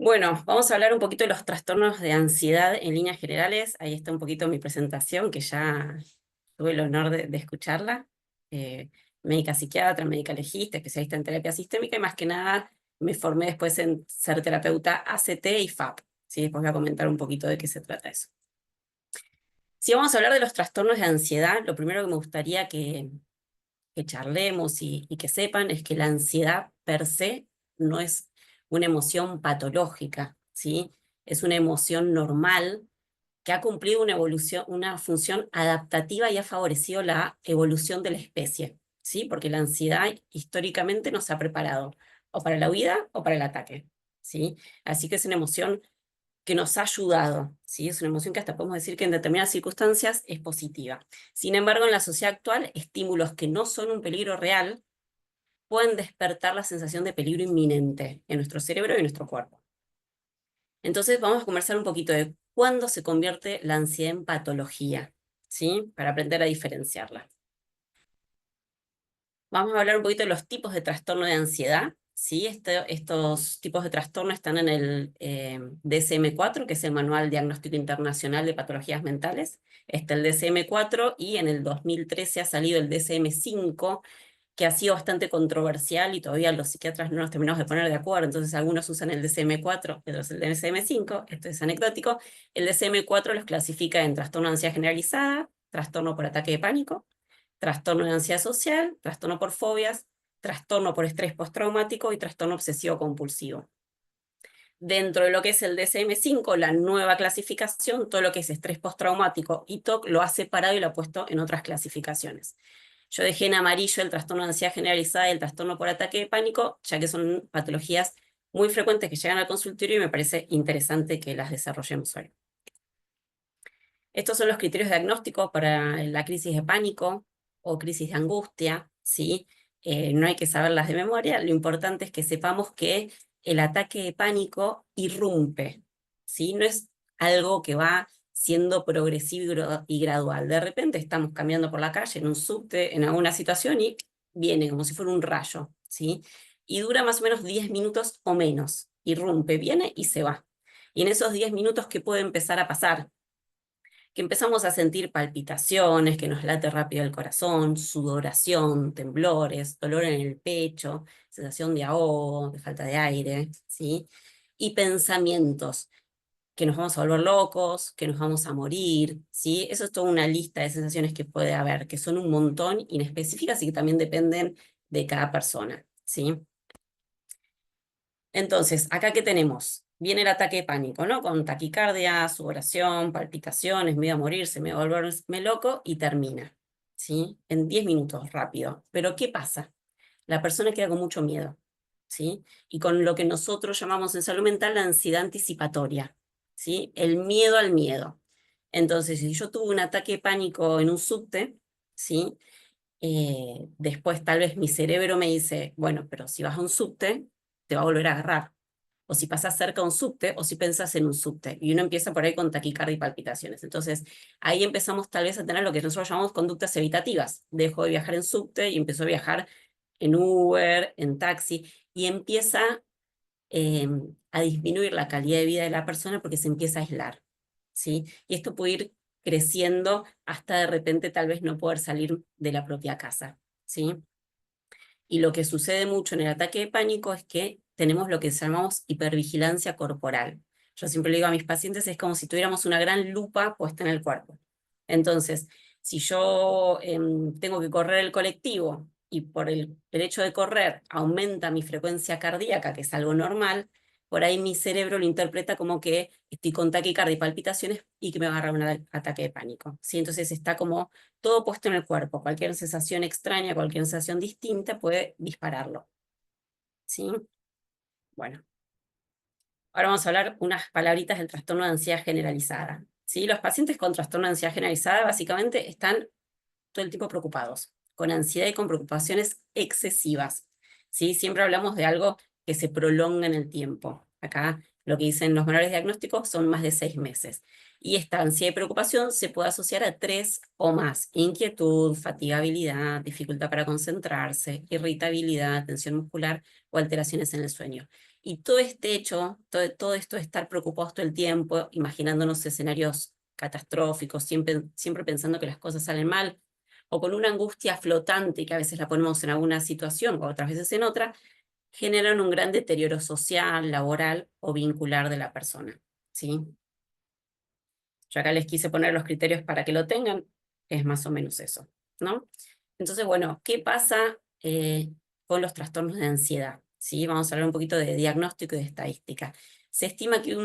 Bueno, vamos a hablar un poquito de los trastornos de ansiedad en líneas generales. Ahí está un poquito mi presentación, que ya tuve el honor de escucharla. Eh, Médica psiquiatra, médica legista, especialista en terapia sistémica y más que nada me formé después en ser terapeuta ACT y FAP. ¿Sí? Después voy a comentar un poquito de qué se trata eso. Si vamos a hablar de los trastornos de ansiedad, lo primero que me gustaría que charlemos y que sepan es que la ansiedad per se no es una emoción patológica, ¿sí? Es una emoción normal que ha cumplido una evolución, una función adaptativa y ha favorecido la evolución de la especie, ¿sí? Porque la ansiedad históricamente nos ha preparado o para la huida o para el ataque, ¿sí? Así que es una emoción que nos ha ayudado, ¿sí? Es una emoción que hasta podemos decir que en determinadas circunstancias es positiva. Sin embargo, en la sociedad actual, estímulos que no son un peligro real pueden despertar la sensación de peligro inminente en nuestro cerebro y en nuestro cuerpo. Entonces, vamos a conversar un poquito de cuándo se convierte la ansiedad en patología, ¿sí? Para aprender a diferenciarla. Vamos a hablar un poquito de los tipos de trastorno de ansiedad. ¿Sí? Estos tipos de trastorno están en el DSM-4, que es el Manual Diagnóstico Internacional de Patologías Mentales. Está el DSM-4 y en el 2013 ha salido el DSM-5, que ha sido bastante controversial y todavía los psiquiatras no nos terminamos de poner de acuerdo. Entonces algunos usan el DSM-4, otros el DSM-5. Esto es anecdótico. El DSM-4 los clasifica en trastorno de ansiedad generalizada, trastorno por ataque de pánico, trastorno de ansiedad social, trastorno por fobias, trastorno por estrés postraumático y trastorno obsesivo compulsivo. Dentro de lo que es el DSM-5, la nueva clasificación, todo lo que es estrés postraumático y TOC lo ha separado y lo ha puesto en otras clasificaciones. Yo dejé en amarillo el trastorno de ansiedad generalizada y el trastorno por ataque de pánico, ya que son patologías muy frecuentes que llegan al consultorio y me parece interesante que las desarrollemos hoy. Estos son los criterios diagnósticos para la crisis de pánico o crisis de angustia, ¿sí? No hay que saberlas de memoria, lo importante es que sepamos que el ataque de pánico irrumpe, ¿sí? No es algo que va siendo progresivo y gradual. De repente estamos caminando por la calle, en un subte, en alguna situación y viene como si fuera un rayo, ¿sí? Y dura más o menos 10 minutos o menos. Irrumpe, viene y se va. Y en esos 10 minutos, ¿qué puede empezar a pasar? Que empezamos a sentir palpitaciones, que nos late rápido el corazón, sudoración, temblores, dolor en el pecho, sensación de ahogo, de falta de aire, ¿sí? Y pensamientos, que nos vamos a volver locos, que nos vamos a morir, ¿sí? Eso es toda una lista de sensaciones que puede haber, que son un montón inespecíficas y que también dependen de cada persona, ¿sí? Entonces, ¿acá qué tenemos? Viene el ataque de pánico, ¿no? Con taquicardia, sudoración, palpitaciones, me voy a morirse, me voy a volverme loco y termina, ¿sí? En 10 minutos, rápido. Pero ¿qué pasa? La persona queda con mucho miedo, ¿sí? Y con lo que nosotros llamamos en salud mental la ansiedad anticipatoria, ¿sí? El miedo al miedo. Entonces, si yo tuve un ataque de pánico en un subte, ¿sí? Después tal vez mi cerebro me dice, bueno, pero si vas a un subte, te va a volver a agarrar. O si pasas cerca a un subte, o si pensás en un subte. Y uno empieza por ahí con taquicardia y palpitaciones. Entonces, ahí empezamos tal vez a tener lo que nosotros llamamos conductas evitativas. Dejo de viajar en subte y empiezo a viajar en Uber, en taxi, y empieza eh, a disminuir la calidad de vida de la persona porque se empieza a aislar, ¿sí? Y esto puede ir creciendo hasta de repente tal vez no poder salir de la propia casa, ¿sí? Y lo que sucede mucho en el ataque de pánico es que tenemos lo que llamamos hipervigilancia corporal. Yo siempre le digo a mis pacientes, es como si tuviéramos una gran lupa puesta en el cuerpo. Entonces, si yo tengo que correr el colectivo y por el hecho de correr aumenta mi frecuencia cardíaca, que es algo normal, por ahí mi cerebro lo interpreta como que estoy con taquicardia y palpitaciones y que me va a agarrar un ataque de pánico, ¿sí? Entonces está como todo puesto en el cuerpo. Cualquier sensación extraña, cualquier sensación distinta puede dispararlo, ¿sí? Bueno, ahora vamos a hablar unas palabritas del trastorno de ansiedad generalizada, ¿sí? Los pacientes con trastorno de ansiedad generalizada básicamente están todo el tiempo preocupados, con ansiedad y con preocupaciones excesivas, ¿sí? Siempre hablamos de algo que se prolonga en el tiempo. Acá lo que dicen los manuales diagnósticos son más de 6 meses. Y esta ansiedad y preocupación se puede asociar a 3 o más: inquietud, fatigabilidad, dificultad para concentrarse, irritabilidad, tensión muscular o alteraciones en el sueño. Y todo este hecho, todo esto de estar preocupados todo el tiempo, imaginándonos escenarios catastróficos, siempre pensando que las cosas salen mal, o con una angustia flotante que a veces la ponemos en alguna situación o otras veces en otra, generan un gran deterioro social, laboral o vincular de la persona, ¿sí? Yo acá les quise poner los criterios para que lo tengan, es más o menos eso, ¿no? Entonces, bueno, ¿qué pasa con los trastornos de ansiedad? ¿Sí? Vamos a hablar un poquito de diagnóstico y de estadística. Se estima que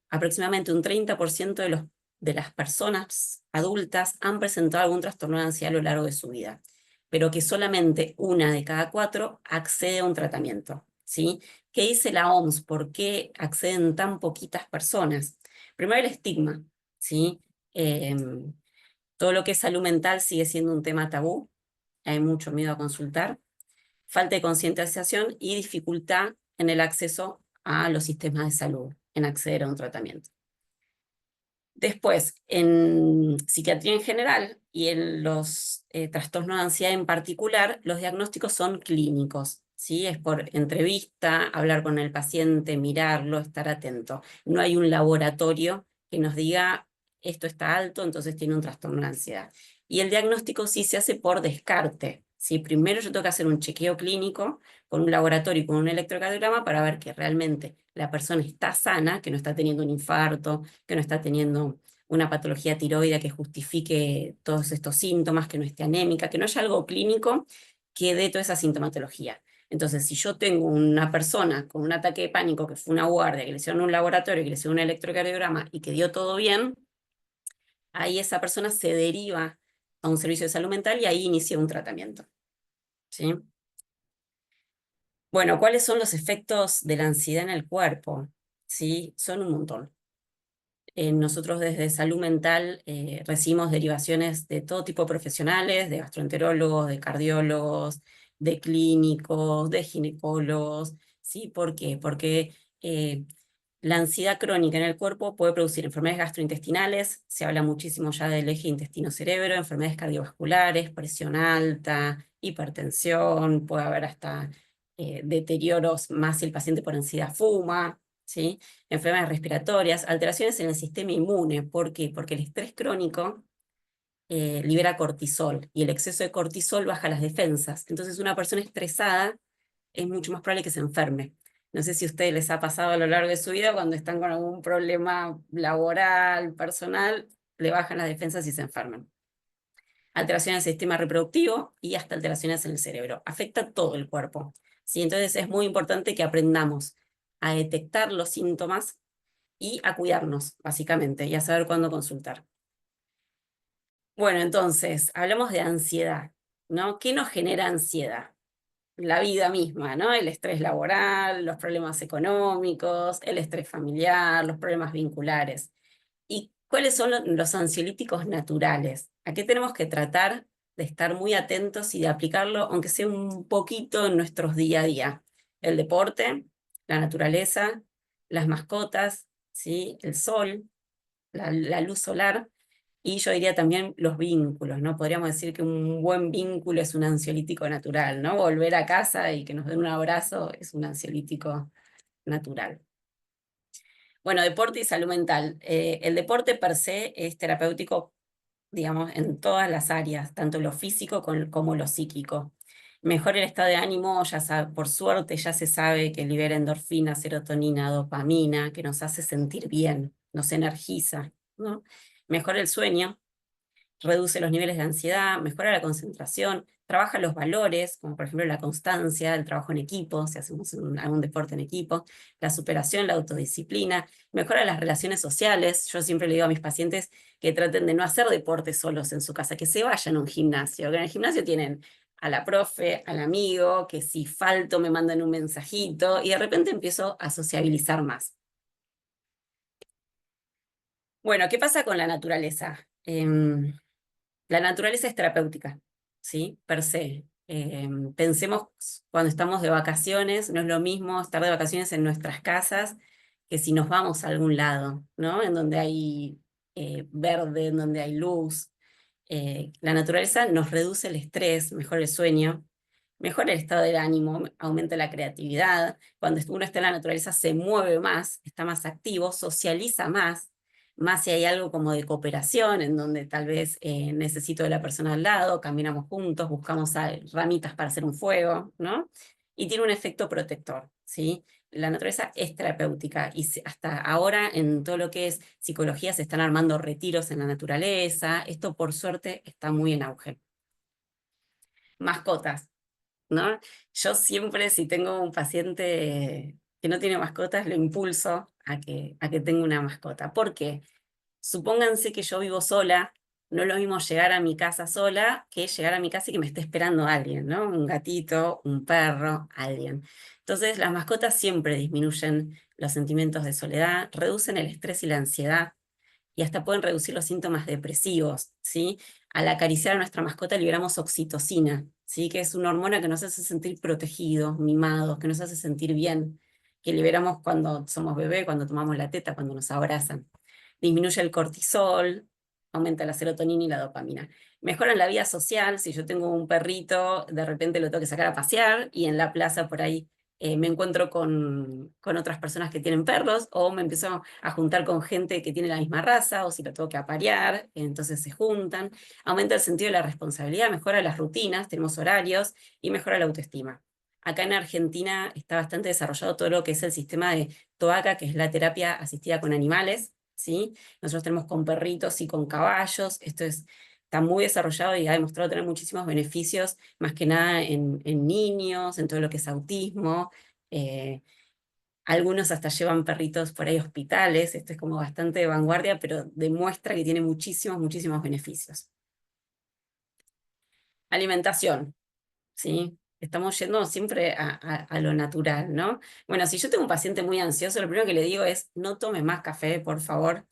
aproximadamente un 30% de las personas adultas han presentado algún trastorno de ansiedad a lo largo de su vida, pero que solamente 1 de cada 4 accede a un tratamiento, ¿sí? ¿Qué dice la OMS? ¿Por qué acceden tan poquitas personas? Primero, el estigma, ¿sí? Todo lo que es salud mental sigue siendo un tema tabú, hay mucho miedo a consultar, falta de concientización y dificultad en el acceso a los sistemas de salud, en acceder a un tratamiento. Después, en psiquiatría en general y en los trastornos de ansiedad en particular, los diagnósticos son clínicos, ¿sí? Es por entrevista, hablar con el paciente, mirarlo, estar atento. No hay un laboratorio que nos diga esto está alto, entonces tiene un trastorno de ansiedad. Y el diagnóstico sí se hace por descarte, ¿sí? Primero yo tengo que hacer un chequeo clínico con un laboratorio y con un electrocardiograma para ver que realmente la persona está sana, que no está teniendo un infarto, que no está teniendo una patología tiroidea que justifique todos estos síntomas, que no esté anémica, que no haya algo clínico que dé toda esa sintomatología. Entonces, si yo tengo una persona con un ataque de pánico, que fue una guardia, que le hicieron un laboratorio, que le hicieron un electrocardiograma y que dio todo bien, ahí esa persona se deriva a un servicio de salud mental y ahí inicia un tratamiento, ¿sí? Bueno, ¿cuáles son los efectos de la ansiedad en el cuerpo? ¿Sí? Son un montón. Nosotros desde salud mental recibimos derivaciones de todo tipo de profesionales, de gastroenterólogos, de cardiólogos, de clínicos, de ginecólogos, ¿sí? ¿Por qué? Porque la ansiedad crónica en el cuerpo puede producir enfermedades gastrointestinales, se habla muchísimo ya del eje intestino-cerebro, enfermedades cardiovasculares, presión alta, hipertensión, puede haber hasta deterioros más si el paciente por ansiedad fuma, ¿sí? Enfermedades respiratorias, alteraciones en el sistema inmune. ¿Por qué? Porque el estrés crónico libera cortisol y el exceso de cortisol baja las defensas. Entonces una persona estresada es mucho más probable que se enferme. No sé si a ustedes les ha pasado a lo largo de su vida cuando están con algún problema laboral, personal, le bajan las defensas y se enferman. Alteraciones del sistema reproductivo y hasta alteraciones en el cerebro. Afecta todo el cuerpo, ¿sí? Entonces es muy importante que aprendamos a detectar los síntomas y a cuidarnos, básicamente, y a saber cuándo consultar. Bueno, entonces, hablamos de ansiedad, ¿no? ¿Qué nos genera ansiedad? La vida misma, ¿no? El estrés laboral, los problemas económicos, el estrés familiar, los problemas vinculares. ¿Y cuáles son los ansiolíticos naturales? ¿A qué tenemos que tratar de estar muy atentos y de aplicarlo, aunque sea un poquito en nuestros día a día? El deporte, la naturaleza, las mascotas, ¿sí? El sol, la luz solar, y yo diría también los vínculos, ¿no? Podríamos decir que un buen vínculo es un ansiolítico natural, ¿no? Volver a casa y que nos den un abrazo es un ansiolítico natural. Bueno, deporte y salud mental. El deporte per se es terapéutico, digamos, en todas las áreas, tanto lo físico como lo psíquico. Mejora el estado de ánimo, por suerte ya se sabe que libera endorfina, serotonina, dopamina, que nos hace sentir bien, nos energiza, ¿no? Mejora el sueño, reduce los niveles de ansiedad, mejora la concentración, trabaja los valores, como por ejemplo la constancia, el trabajo en equipo, si hacemos algún deporte en equipo, la superación, la autodisciplina, mejora las relaciones sociales. Yo siempre le digo a mis pacientes que traten de no hacer deporte solos en su casa, que se vayan a un gimnasio, que en el gimnasio tienen a la profe, al amigo, que si falto me mandan un mensajito y de repente empiezo a sociabilizar más. Bueno, ¿qué pasa con la naturaleza? La naturaleza es terapéutica, ¿sí? Per se. Pensemos cuando estamos de vacaciones, no es lo mismo estar de vacaciones en nuestras casas que si nos vamos a algún lado, ¿no? En donde hay verde, en donde hay luz. La naturaleza nos reduce el estrés, mejora el sueño, mejora el estado del ánimo, aumenta la creatividad. Cuando uno está en la naturaleza se mueve más, está más activo, socializa más si hay algo como de cooperación, en donde tal vez necesito de la persona al lado, caminamos juntos, buscamos ramitas para hacer un fuego, ¿no? Y tiene un efecto protector, ¿sí? La naturaleza es terapéutica y hasta ahora en todo lo que es psicología se están armando retiros en la naturaleza. Esto por suerte está muy en auge. Mascotas, ¿no? Yo siempre, si tengo un paciente que no tiene mascotas, lo impulso a que tenga una mascota. ¿Por qué? Supónganse que yo vivo sola, no es lo mismo llegar a mi casa sola que llegar a mi casa y que me esté esperando alguien, ¿no? Un gatito, un perro, alguien. Entonces, las mascotas siempre disminuyen los sentimientos de soledad, reducen el estrés y la ansiedad y hasta pueden reducir los síntomas depresivos, ¿sí? Al acariciar a nuestra mascota liberamos oxitocina, ¿sí? Que es una hormona que nos hace sentir protegidos, mimados, que nos hace sentir bien, que liberamos cuando somos bebé, cuando tomamos la teta, cuando nos abrazan. Disminuye el cortisol, aumenta la serotonina y la dopamina. Mejoran la vida social, si yo tengo un perrito, de repente lo tengo que sacar a pasear y en la plaza por ahí me encuentro con otras personas que tienen perros, o me empiezo a juntar con gente que tiene la misma raza, o si lo tengo que aparear, entonces se juntan. Aumenta el sentido de la responsabilidad, mejora las rutinas, tenemos horarios y mejora la autoestima. Acá en Argentina está bastante desarrollado todo lo que es el sistema de TOACA, que es la terapia asistida con animales, ¿sí? Nosotros tenemos con perritos y con caballos, está muy desarrollado y ha demostrado tener muchísimos beneficios, más que nada en niños, en todo lo que es autismo. eh, Algunos hasta llevan perritos por ahí a hospitales, esto es como bastante de vanguardia, pero demuestra que tiene muchísimos, muchísimos beneficios. Alimentación, ¿sí? Estamos yendo siempre a lo natural, ¿no? Bueno, si yo tengo un paciente muy ansioso, lo primero que le digo es, no tome más café, por favor.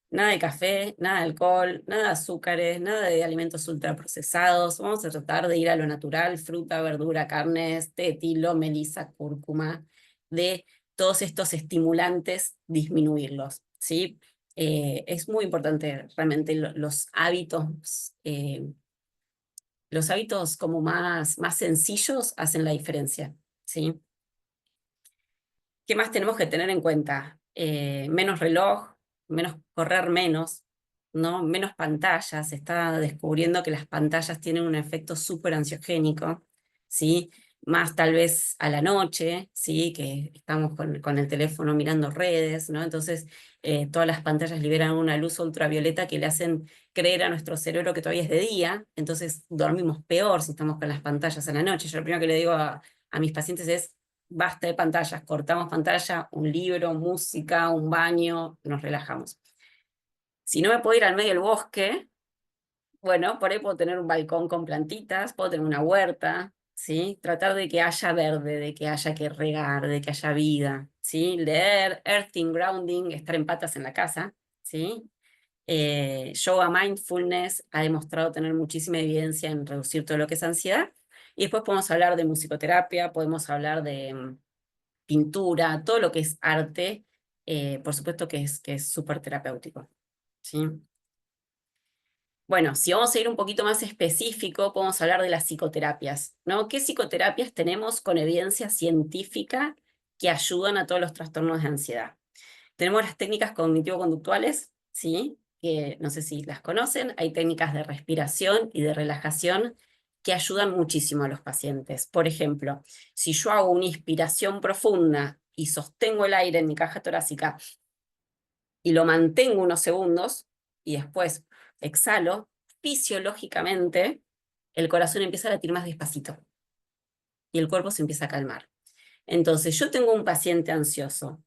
Nada de café, nada de alcohol, nada de azúcares, nada de alimentos ultraprocesados. Vamos a tratar de ir a lo natural, fruta, verdura, carnes, té, tilo, melisa, cúrcuma, de todos estos estimulantes, disminuirlos, ¿sí? Es muy importante realmente los hábitos como más sencillos hacen la diferencia, ¿sí? ¿Qué más tenemos que tener en cuenta? Menos reloj, menos correr menos, ¿no? Menos pantallas. Se está descubriendo que las pantallas tienen un efecto súper ansiogénico, ¿sí? Más tal vez a la noche, ¿sí? Que estamos con el teléfono mirando redes, ¿no? Entonces, todas las pantallas liberan una luz ultravioleta que le hacen creer a nuestro cerebro que todavía es de día, entonces dormimos peor si estamos con las pantallas a la noche. Yo lo primero que le digo a mis pacientes es, basta de pantallas, cortamos pantalla, un libro, música, un baño, nos relajamos. Si no me puedo ir al medio del bosque, bueno, por ahí puedo tener un balcón con plantitas, puedo tener una huerta, ¿sí? Tratar de que haya verde, de que haya que regar, de que haya vida, ¿sí? Leer, earthing, grounding, estar en patas en la casa, ¿sí? Yoga Mindfulness ha demostrado tener muchísima evidencia en reducir todo lo que es ansiedad. Y después podemos hablar de musicoterapia, podemos hablar de pintura, todo lo que es arte, por supuesto que es súper terapéutico, ¿sí? Bueno, si vamos a ir un poquito más específico, podemos hablar de las psicoterapias, ¿no? ¿Qué psicoterapias tenemos con evidencia científica que ayudan a todos los trastornos de ansiedad? Tenemos las técnicas cognitivo-conductuales, ¿sí? Que no sé si las conocen. Hay técnicas de respiración y de relajación que ayudan muchísimo a los pacientes. Por ejemplo, si yo hago una inspiración profunda y sostengo el aire en mi caja torácica y lo mantengo unos segundos y después exhalo, fisiológicamente el corazón empieza a latir más despacito y el cuerpo se empieza a calmar. Entonces, yo tengo un paciente ansioso.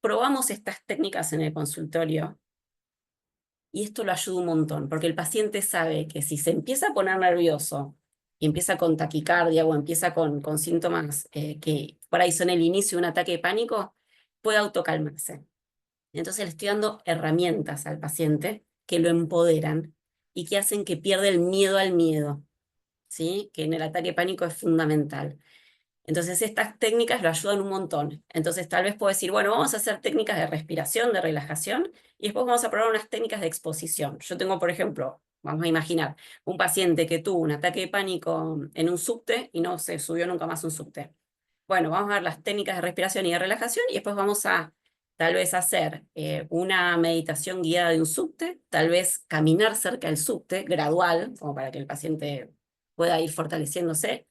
Probamos estas técnicas en el consultorio y esto lo ayuda un montón, porque el paciente sabe que si se empieza a poner nervioso y empieza con taquicardia o empieza con síntomas que por ahí son el inicio de un ataque de pánico, puede autocalmarse. Entonces le estoy dando herramientas al paciente que lo empoderan y que hacen que pierda el miedo al miedo, ¿sí? Que en el ataque de pánico es fundamental. Entonces estas técnicas lo ayudan un montón. Entonces tal vez puedo decir, bueno, vamos a hacer técnicas de respiración, de relajación, y después vamos a probar unas técnicas de exposición. Yo tengo, por ejemplo, Vamos a imaginar un paciente que tuvo un ataque de pánico en un subte y no se subió nunca más a un subte. Bueno, vamos a ver las técnicas de respiración y de relajación y después vamos a tal vez hacer una meditación guiada de un subte, tal vez caminar cerca del subte, gradual, como para que el paciente pueda ir fortaleciéndose.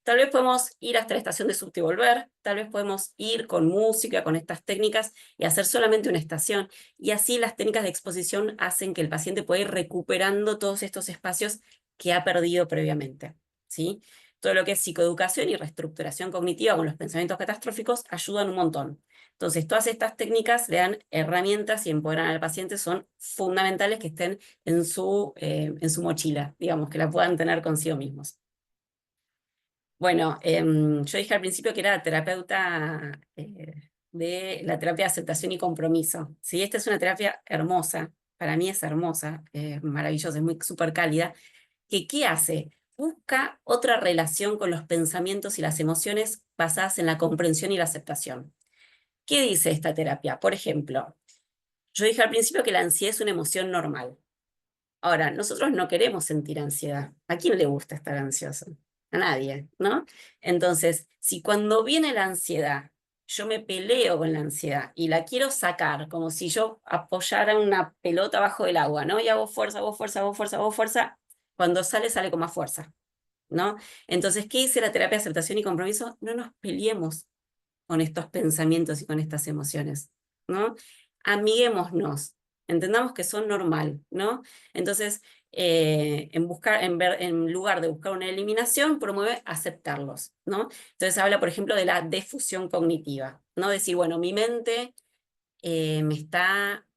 Tal vez podemos ir hasta la estación de subte y volver, tal vez podemos ir con música, con estas técnicas y hacer solamente una estación. Y así las técnicas de exposición hacen que el paciente pueda ir recuperando todos estos espacios que ha perdido previamente, ¿sí? Todo lo que es psicoeducación y reestructuración cognitiva con los pensamientos catastróficos ayudan un montón. Entonces, todas estas técnicas le dan herramientas y empoderan al paciente, son fundamentales que estén en su mochila, digamos, que la puedan tener consigo mismos. Bueno, yo dije al principio que era terapeuta de la terapia de aceptación y compromiso. Sí, esta es una terapia hermosa, para mí es hermosa, maravillosa, es muy súper cálida, que ¿qué hace? Busca otra relación con los pensamientos y las emociones basadas en la comprensión y la aceptación. ¿Qué dice esta terapia? Por ejemplo, yo dije al principio que la ansiedad es una emoción normal. Ahora, nosotros no queremos sentir ansiedad. ¿A quién le gusta estar ansioso? A nadie, ¿no? Entonces, si cuando viene la ansiedad, yo me peleo con la ansiedad y la quiero sacar, como si yo apoyara una pelota bajo el agua, ¿no? Y hago fuerza, hago fuerza, hago fuerza, hago fuerza, cuando sale, sale con más fuerza, ¿no? Entonces, ¿qué dice la terapia de aceptación y compromiso? No nos peleemos con estos pensamientos y con estas emociones, ¿no? Amiguémonos, entendamos que son normal, ¿no? Entonces, en lugar de buscar una eliminación, promueve aceptarlos, ¿no? Entonces habla, por ejemplo, de la defusión cognitiva, ¿no? Decir, bueno, mi mente me está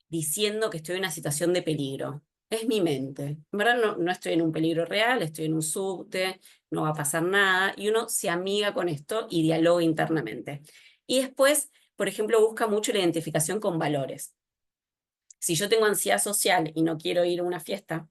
diciendo que estoy en una situación de peligro. Es mi mente. En verdad no estoy en un peligro real, estoy en un subte, no va a pasar nada, y uno se amiga con esto y dialoga internamente. Y después, por ejemplo, busca mucho la identificación con valores. Si yo tengo ansiedad social y no quiero ir a una fiesta,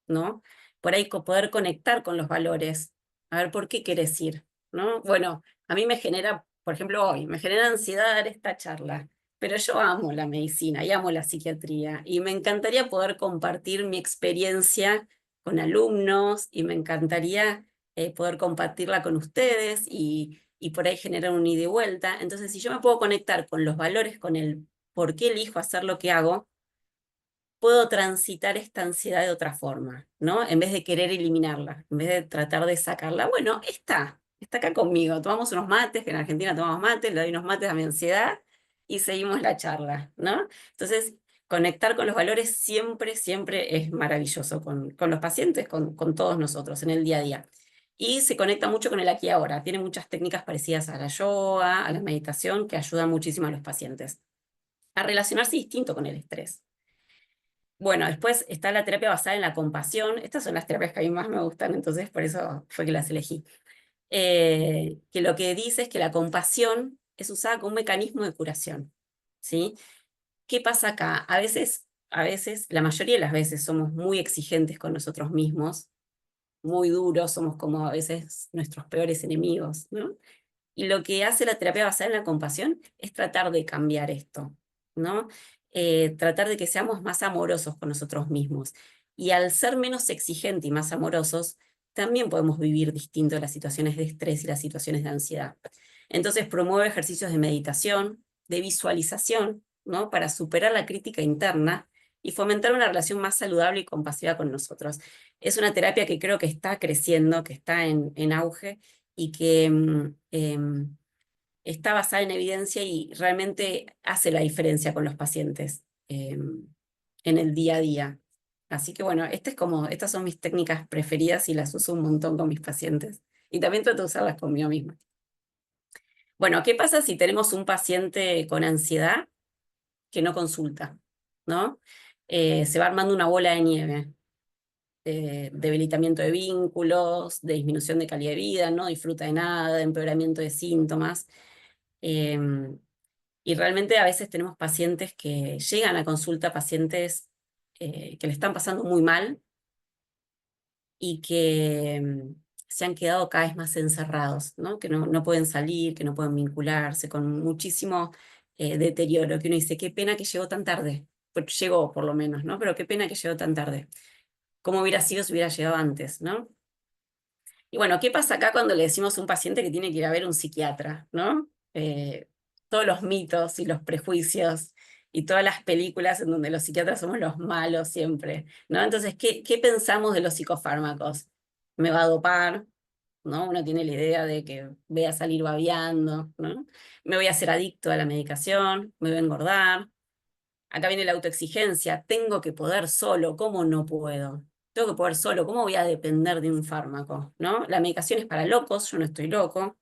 ¿no? Por ahí poder conectar con los valores. A ver, ¿por qué querés ir? ¿No? Bueno, a mí me genera, por ejemplo, hoy, me genera ansiedad dar esta charla, pero yo amo la medicina y amo la psiquiatría y me encantaría poder compartir mi experiencia con alumnos y me encantaría poder compartirla con ustedes y por ahí generar un ida y vuelta. Entonces, si yo me puedo conectar con los valores, con el por qué elijo hacer lo que hago, puedo transitar esta ansiedad de otra forma, ¿no? En vez de querer eliminarla, en vez de tratar de sacarla, bueno, está acá conmigo, tomamos unos mates, que en Argentina tomamos mates, le doy unos mates a mi ansiedad y seguimos la charla, ¿no? Entonces, conectar con los valores siempre, siempre es maravilloso con los pacientes, con todos nosotros en el día a día. Y se conecta mucho con el aquí y ahora. Tiene muchas técnicas parecidas a la yoga, a la meditación, que ayudan muchísimo a los pacientes a relacionarse distinto con el estrés. Bueno, después está la terapia basada en la compasión. Estas son las terapias que a mí más me gustan, entonces por eso fue que las elegí. Que lo que dice es que la compasión es usada como un mecanismo de curación, ¿sí? ¿Qué pasa acá? A veces, la mayoría de las veces somos muy exigentes con nosotros mismos, muy duros, somos como a veces nuestros peores enemigos, ¿no? Y lo que hace la terapia basada en la compasión es tratar de cambiar esto, ¿no? Tratar de que seamos más amorosos con nosotros mismos. Y al ser menos exigentes y más amorosos, también podemos vivir distinto las situaciones de estrés y las situaciones de ansiedad. Entonces promueve ejercicios de meditación, de visualización, ¿no? Para superar la crítica interna y fomentar una relación más saludable y compasiva con nosotros. Es una terapia que creo que está creciendo, que está en auge y que está basada en evidencia y realmente hace la diferencia con los pacientes en el día a día. Así que bueno, estas son mis técnicas preferidas y las uso un montón con mis pacientes. Y también trato de usarlas conmigo misma. Bueno, ¿qué pasa si tenemos un paciente con ansiedad que no consulta? ¿No? Se va armando una bola de nieve. Debilitamiento de vínculos, de disminución de calidad de vida, no disfruta de nada, de empeoramiento de síntomas. Em, y realmente a veces tenemos pacientes que llegan a consulta, pacientes que le están pasando muy mal y que se han quedado cada vez más encerrados, ¿no? Que no pueden salir, que no pueden vincularse, con muchísimo deterioro, que uno dice, qué pena que llegó tan tarde, pues llegó por lo menos, ¿no? Pero qué pena que llegó tan tarde. ¿Cómo hubiera sido si hubiera llegado antes, ¿no? Y bueno, ¿qué pasa acá cuando le decimos a un paciente que tiene que ir a ver un psiquiatra, ¿no? Todos los mitos y los prejuicios y todas las películas en donde los psiquiatras somos los malos siempre, ¿no? Entonces, ¿qué pensamos de los psicofármacos? ¿Me va a dopar? ¿No? Uno tiene la idea de que voy a salir babeando, ¿no? Me voy a hacer adicto a la medicación, me voy a engordar. Acá viene la autoexigencia, tengo que poder solo, ¿cómo no puedo? Tengo que poder solo, ¿cómo voy a depender de un fármaco? ¿No? La medicación es para locos, yo no estoy loco.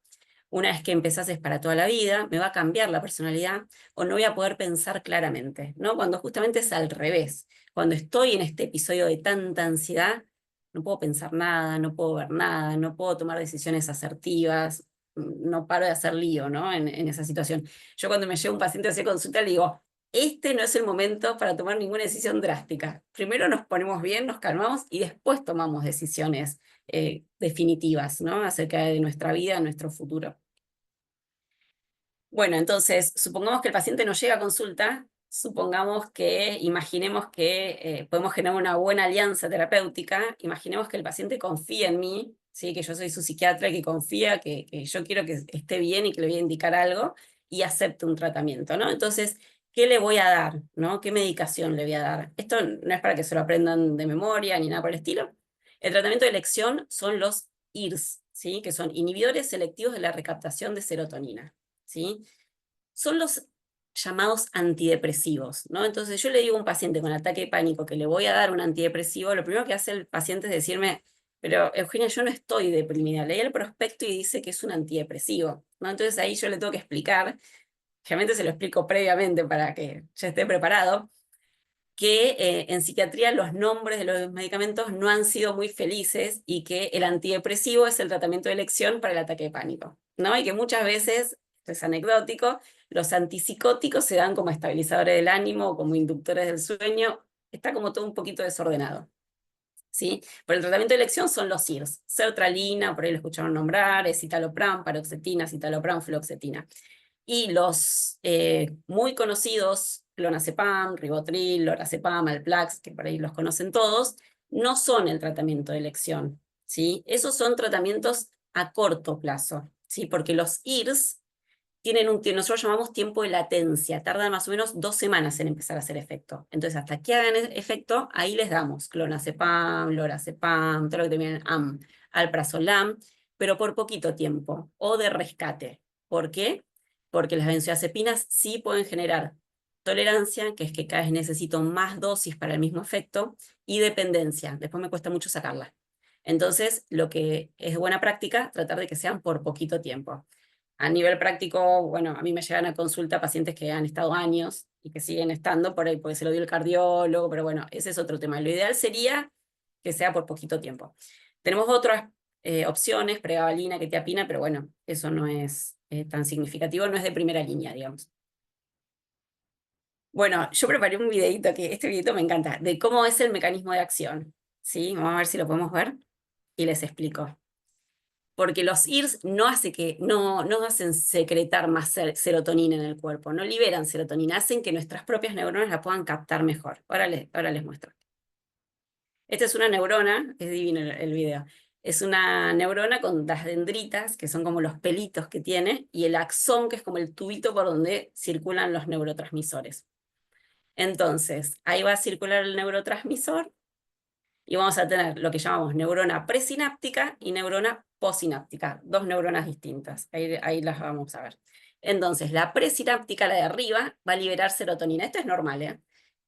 Una vez que empezás es para toda la vida, me va a cambiar la personalidad o no voy a poder pensar claramente, ¿no? Cuando justamente es al revés. Cuando estoy en este episodio de tanta ansiedad, no puedo pensar nada, no puedo ver nada, no puedo tomar decisiones asertivas, no paro de hacer lío, ¿no? En esa situación. Yo cuando me lleva un paciente a hacer consulta le digo, este no es el momento para tomar ninguna decisión drástica. Primero nos ponemos bien, nos calmamos y después tomamos decisiones definitivas, ¿no? Acerca de nuestra vida, nuestro futuro. Bueno, entonces, supongamos que el paciente no llega a consulta, supongamos que, imaginemos que podemos generar una buena alianza terapéutica, imaginemos que el paciente confía en mí, ¿sí? Que yo soy su psiquiatra, que confía, que yo quiero que esté bien y que le voy a indicar algo y acepte un tratamiento, ¿no? Entonces, ¿qué le voy a dar? ¿No? ¿Qué medicación le voy a dar? Esto no es para que se lo aprendan de memoria ni nada por el estilo. El tratamiento de elección son los IRS, ¿sí? Que son inhibidores selectivos de la recaptación de serotonina. ¿Sí? Son los llamados antidepresivos, ¿no? Entonces yo le digo a un paciente con ataque de pánico que le voy a dar un antidepresivo, lo primero que hace el paciente es decirme, pero Eugenia, yo no estoy deprimida, leí el prospecto y dice que es un antidepresivo, ¿no? Entonces ahí yo le tengo que explicar, generalmente se lo explico previamente para que ya esté preparado, que en psiquiatría los nombres de los medicamentos no han sido muy felices y que el antidepresivo es el tratamiento de elección para el ataque de pánico, ¿no? Y que muchas veces, esto es anecdótico, los antipsicóticos se dan como estabilizadores del ánimo o como inductores del sueño, está como todo un poquito desordenado. ¿Sí? Pero el tratamiento de elección son los IRS, sertralina, por ahí lo escucharon nombrar, escitalopram, paroxetina, citalopram, fluoxetina. Y los muy conocidos, clonazepam, ribotril, lorazepam, alplax, que por ahí los conocen todos, no son el tratamiento de elección, ¿sí? Esos son tratamientos a corto plazo, ¿sí? Porque los IRS tienen nosotros llamamos tiempo de latencia, tardan más o menos 2 semanas en empezar a hacer efecto. Entonces, hasta que hagan efecto, ahí les damos clonazepam, lorazepam, todo lo que termina en am, alprazolam, pero por poquito tiempo, o de rescate. ¿Por qué? Porque las benzodiazepinas sí pueden generar tolerancia, que es que cada vez necesito más dosis para el mismo efecto, y dependencia, después me cuesta mucho sacarla. Entonces, lo que es buena práctica, tratar de que sean por poquito tiempo. A nivel práctico, bueno, a mí me llegan a consulta pacientes que han estado años y que siguen estando por ahí porque se lo dio el cardiólogo, pero bueno, ese es otro tema. Lo ideal sería que sea por poquito tiempo. Tenemos otras opciones, pregabalina, quetiapina, pero bueno, eso no es tan significativo, no es de primera línea, digamos. Bueno, yo preparé un videito, que este videito me encanta, de cómo es el mecanismo de acción. ¿Sí? Vamos a ver si lo podemos ver y les explico. Porque los IRS no hacen secretar más serotonina en el cuerpo, no liberan serotonina, hacen que nuestras propias neuronas la puedan captar mejor. Ahora les muestro. Esta es una neurona, es divino el video. Es una neurona con las dendritas, que son como los pelitos que tiene, y el axón, que es como el tubito por donde circulan los neurotransmisores. Entonces, ahí va a circular el neurotransmisor, y vamos a tener lo que llamamos neurona presináptica y neurona posináptica, dos neuronas distintas. Ahí las vamos a ver. Entonces, la presináptica, la de arriba, va a liberar serotonina. Esto es normal, ¿eh?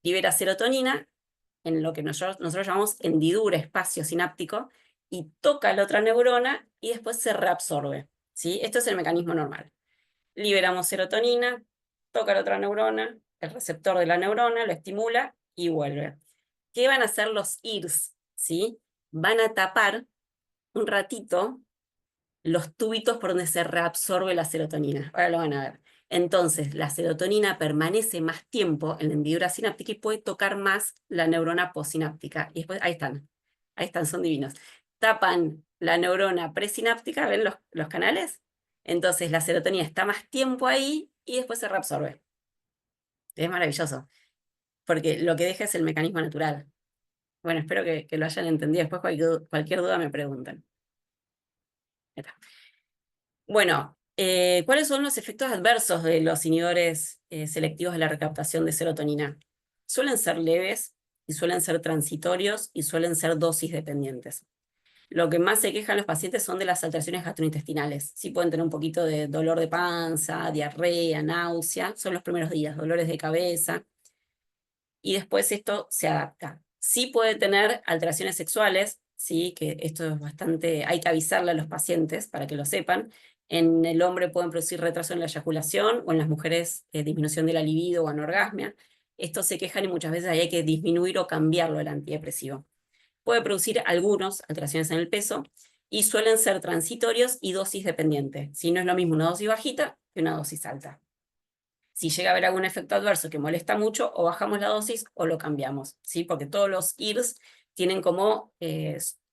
Libera serotonina en lo que nosotros llamamos hendidura espacio sináptico y toca la otra neurona y después se reabsorbe. ¿Sí? Esto es el mecanismo normal. Liberamos serotonina, toca la otra neurona, el receptor de la neurona lo estimula y vuelve. ¿Qué van a hacer los IRS? ¿Sí? Van a tapar un ratito los tubitos por donde se reabsorbe la serotonina. Ahora lo van a ver. Entonces, la serotonina permanece más tiempo en la hendidura sináptica y puede tocar más la neurona posináptica. Y después, ahí están, son divinos. Tapan la neurona presináptica, ¿ven los canales? Entonces, la serotonina está más tiempo ahí y después se reabsorbe. Es maravilloso. porque lo que deja es el mecanismo natural. Bueno, espero que lo hayan entendido. Después cualquier duda me preguntan. Ahí está. Bueno, ¿cuáles son los efectos adversos de los inhibidores selectivos de la recaptación de serotonina? Suelen ser leves y suelen ser transitorios y suelen ser dosis dependientes. Lo que más se quejan los pacientes son de las alteraciones gastrointestinales. Sí pueden tener un poquito de dolor de panza, diarrea, náusea, son los primeros días, dolores de cabeza, y después esto se adapta. Sí puede tener alteraciones sexuales, sí, que esto es bastante, hay que avisarle a los pacientes para que lo sepan. En el hombre pueden producir retraso en la eyaculación o en las mujeres disminución de la libido o anorgasmia. Estos se quejan y muchas veces ahí hay que disminuir o cambiarlo el antidepresivo. Puede producir algunos alteraciones en el peso y suelen ser transitorios y dosis dependientes. Si no es lo mismo una dosis bajita que una dosis alta. Si llega a haber algún efecto adverso que molesta mucho, o bajamos la dosis o lo cambiamos, ¿sí? Porque todos los IRS tienen como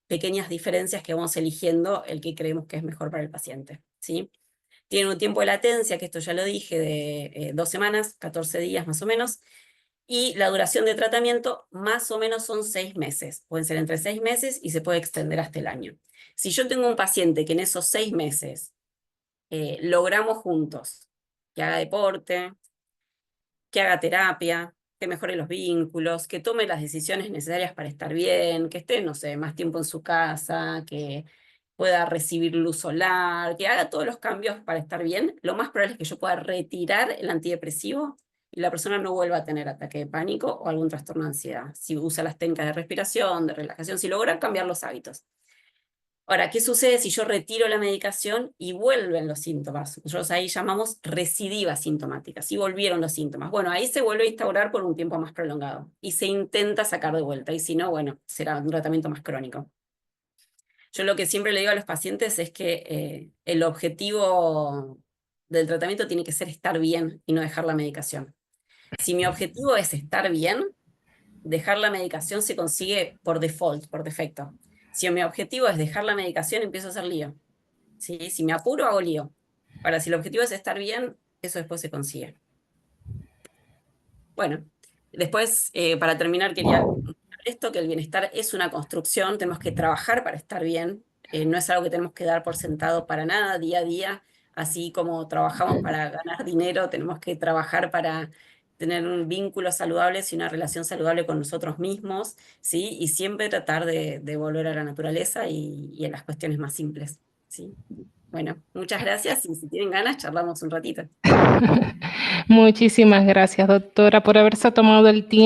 pequeñas diferencias que vamos eligiendo el que creemos que es mejor para el paciente, ¿sí? Tienen un tiempo de latencia, que esto ya lo dije, de 2 semanas, 14 días más o menos, y la duración de tratamiento más o menos son 6 meses. Pueden ser entre 6 meses y se puede extender hasta el año. Si yo tengo un paciente que en esos 6 meses logramos juntos que haga deporte, que haga terapia, que mejore los vínculos, que tome las decisiones necesarias para estar bien, que esté, no sé, más tiempo en su casa, que pueda recibir luz solar, que haga todos los cambios para estar bien, lo más probable es que yo pueda retirar el antidepresivo y la persona no vuelva a tener ataque de pánico o algún trastorno de ansiedad. Si usa las técnicas de respiración, de relajación, si logra cambiar los hábitos. Ahora, ¿qué sucede si yo retiro la medicación y vuelven los síntomas? Nosotros ahí llamamos recidiva sintomática. Si volvieron los síntomas. Bueno, ahí se vuelve a instaurar por un tiempo más prolongado y se intenta sacar de vuelta. Y si no, bueno, será un tratamiento más crónico. Yo lo que siempre le digo a los pacientes es que el objetivo del tratamiento tiene que ser estar bien y no dejar la medicación. Si mi objetivo es estar bien, dejar la medicación se consigue por default, por defecto. Si mi objetivo es dejar la medicación, empiezo a hacer lío. ¿Sí? Si me apuro, hago lío. Ahora, si el objetivo es estar bien, eso después se consigue. Bueno, después, para terminar, quería esto, que el bienestar es una construcción, tenemos que trabajar para estar bien, no es algo que tenemos que dar por sentado para nada, día a día, así como trabajamos para ganar dinero, tenemos que trabajar para tener un vínculo saludable y una relación saludable con nosotros mismos, ¿sí? Y siempre tratar de volver a la naturaleza y a las cuestiones más simples, ¿sí? Bueno, muchas gracias y si tienen ganas, charlamos un ratito. Muchísimas gracias, doctora, por haberse tomado el tiempo.